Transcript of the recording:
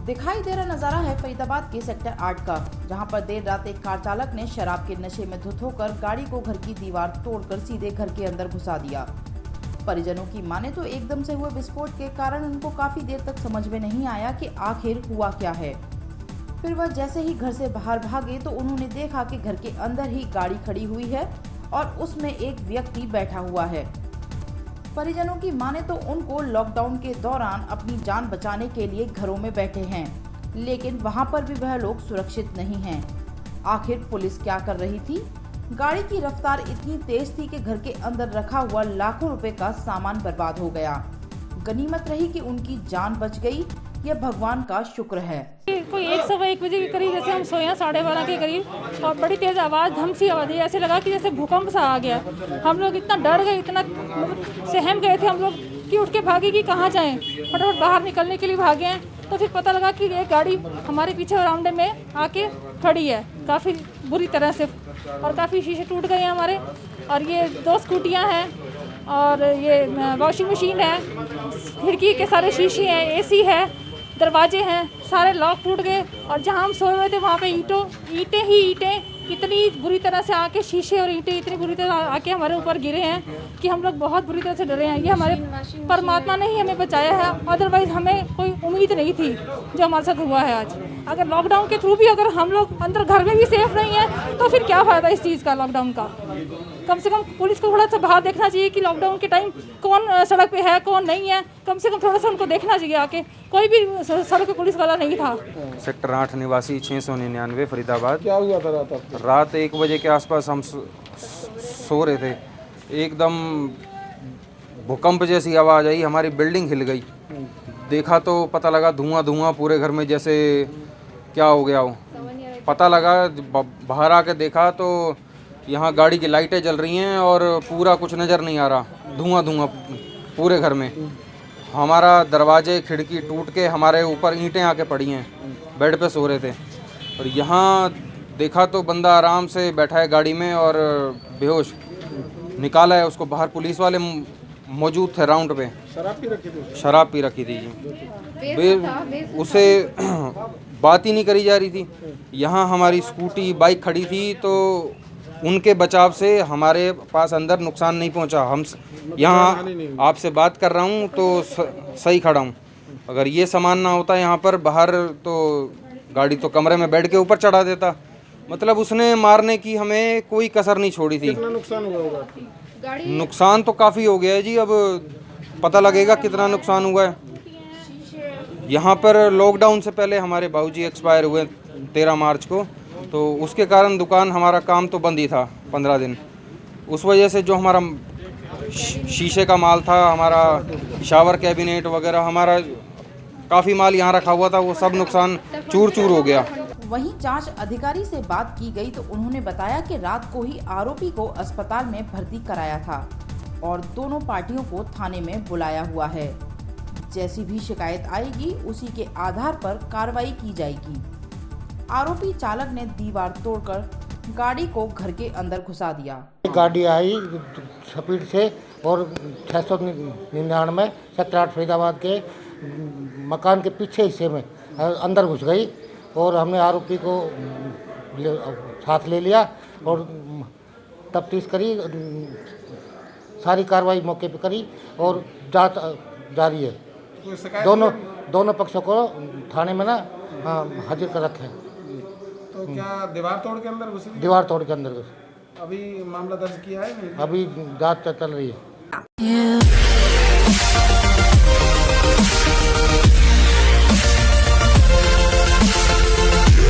दिखाई दे रहा नजारा है फरीदाबाद के सेक्टर 8 का, जहां पर देर रात एक कार चालक ने शराब के नशे में धुत होकर गाड़ी को घर की दीवार तोड़कर सीधे घर के अंदर घुसा दिया। परिजनों की माने तो एकदम से हुए विस्फोट के कारण उनको काफी देर तक समझ में नहीं आया कि आखिर हुआ क्या है। फिर वह जैसे ही घर से बाहर भागे तो उन्होंने देखा कि घर के अंदर ही गाड़ी खड़ी हुई है और उसमें एक व्यक्ति बैठा हुआ है। परिजनों की माने तो उनको लॉकडाउन के दौरान अपनी जान बचाने के लिए घरों में बैठे हैं, लेकिन वहां पर भी वह लोग सुरक्षित नहीं हैं। आखिर पुलिस क्या कर रही थी? गाड़ी की रफ्तार इतनी तेज थी कि घर के अंदर रखा हुआ लाखों रुपए का सामान बर्बाद हो गया। गनीमत रही कि उनकी जान बच गई, यह भगवान का शुक्र है। कोई 1 बजे के करीब जैसे हम सोए हैं 12:30 के करीब, और बड़ी तेज आवाज़ धम सी आवाज़ आई, ऐसे लगा कि जैसे भूकंप सा आ गया। हम लोग इतना डर गए, इतना सहम गए थे हम लोग कि उठ के भागे कि कहाँ जाएं। फटाफट बाहर निकलने के लिए भागे हैं तो फिर पता लगा कि ये गाड़ी हमारे पीछे बरामदे में आके खड़ी है काफ़ी बुरी तरह से, और काफ़ी शीशे टूट गए हैं हमारे। और ये 2 स्कूटियाँ हैं और ये वॉशिंग मशीन है, खिड़की के सारे शीशे हैं, एसी है, दरवाजे हैं, सारे लॉक टूट गए। और जहां हम सोए हुए थे वहां पे ईंटें इतनी बुरी तरह से आके, शीशे और ईंटें इतनी बुरी तरह आके हमारे ऊपर गिरे हैं कि हम लोग बहुत बुरी तरह से डरे हैं। ये हमारे परमात्मा ने ही हमें बचाया है, अदरवाइज हमें कोई उम्मीद नहीं थी जो हमारे साथ हुआ है आज। अगर लॉकडाउन के थ्रू भी अगर हम लोग अंदर घर में भी सेफ नहीं है तो फिर क्या फ़ायदा इस चीज़ का, लॉकडाउन का। कम से कम पुलिस को थोड़ा सा बाहर देखना चाहिए कि लॉकडाउन के टाइम कौन सड़क पे है कौन नहीं है, कम से कम थोड़ा सा उनको देखना चाहिए आके। कोई भी सड़क पे पुलिस वाला नहीं था। सेक्टर 8 निवासी 699 फरीदाबाद। क्या हुआ था रात 1 बजे के आसपास हम सो रहे थे, एकदम भूकंप जैसी आवाज़ आई, हमारी बिल्डिंग हिल गई। देखा तो पता लगा धुआं पूरे घर में, जैसे क्या हो गया हो। पता लगा, बाहर आके देखा तो यहाँ गाड़ी की लाइटें जल रही हैं और पूरा कुछ नज़र नहीं आ रहा, धुआं पूरे घर में। हमारा दरवाजे खिड़की टूट के हमारे ऊपर ईंटें आके पड़ी हैं, बेड पे सो रहे थे। और यहाँ देखा तो बंदा आराम से बैठा है गाड़ी में और बेहोश। निकाला है उसको बाहर, पुलिस वाले मौजूद थे राउंड पे। शराब पी रखी थी जी। उसे बात ही नहीं करी जा रही थी। यहाँ हमारी स्कूटी बाइक खड़ी थी तो उनके बचाव से हमारे पास अंदर नुकसान नहीं पहुँचा। हम यहाँ आपसे बात कर रहा हूँ तो सही खड़ा हूँ। अगर ये सामान ना होता यहाँ पर बाहर तो गाड़ी तो कमरे में बेड के ऊपर चढ़ा देता। मतलब उसने मारने की हमें कोई कसर नहीं छोड़ी थी। कितना नुकसान हुआ होगा? नुकसान तो काफ़ी हो गया है जी, अब पता लगेगा कितना नुकसान हुआ है। यहाँ पर लॉकडाउन से पहले हमारे बाबूजी एक्सपायर हुए 13 मार्च को, तो उसके कारण दुकान हमारा काम तो बंद ही था 15 दिन। उस वजह से जो हमारा शीशे का माल था, हमारा शावर कैबिनेट वगैरह, हमारा काफ़ी माल यहाँ रखा हुआ था, वो सब नुकसान चूर हो गया। वहीं जांच अधिकारी से बात की गई तो उन्होंने बताया कि रात को ही आरोपी को अस्पताल में भर्ती कराया था और दोनों पार्टियों को थाने में बुलाया हुआ है। जैसी भी शिकायत आएगी उसी के आधार पर कार्रवाई की जाएगी। आरोपी चालक ने दीवार तोड़कर गाड़ी को घर के अंदर घुसा दिया। गाड़ी आई स्पीड से और 699 सेक्टर 8 फरीदाबाद के मकान के पीछे हिस्से में अंदर घुस गई और हमने आरोपी को साथ ले लिया और तफ्तीश करी, सारी कार्रवाई मौके पे करी और जांच जारी है। दोनों पक्षों को थाने में ना हाजिर कर रखे। तो क्या दीवार तोड़ के अंदर घुसी? दीवार तोड़ के अंदर घुस। अभी मामला दर्ज किया है? अभी जांच चल रही है।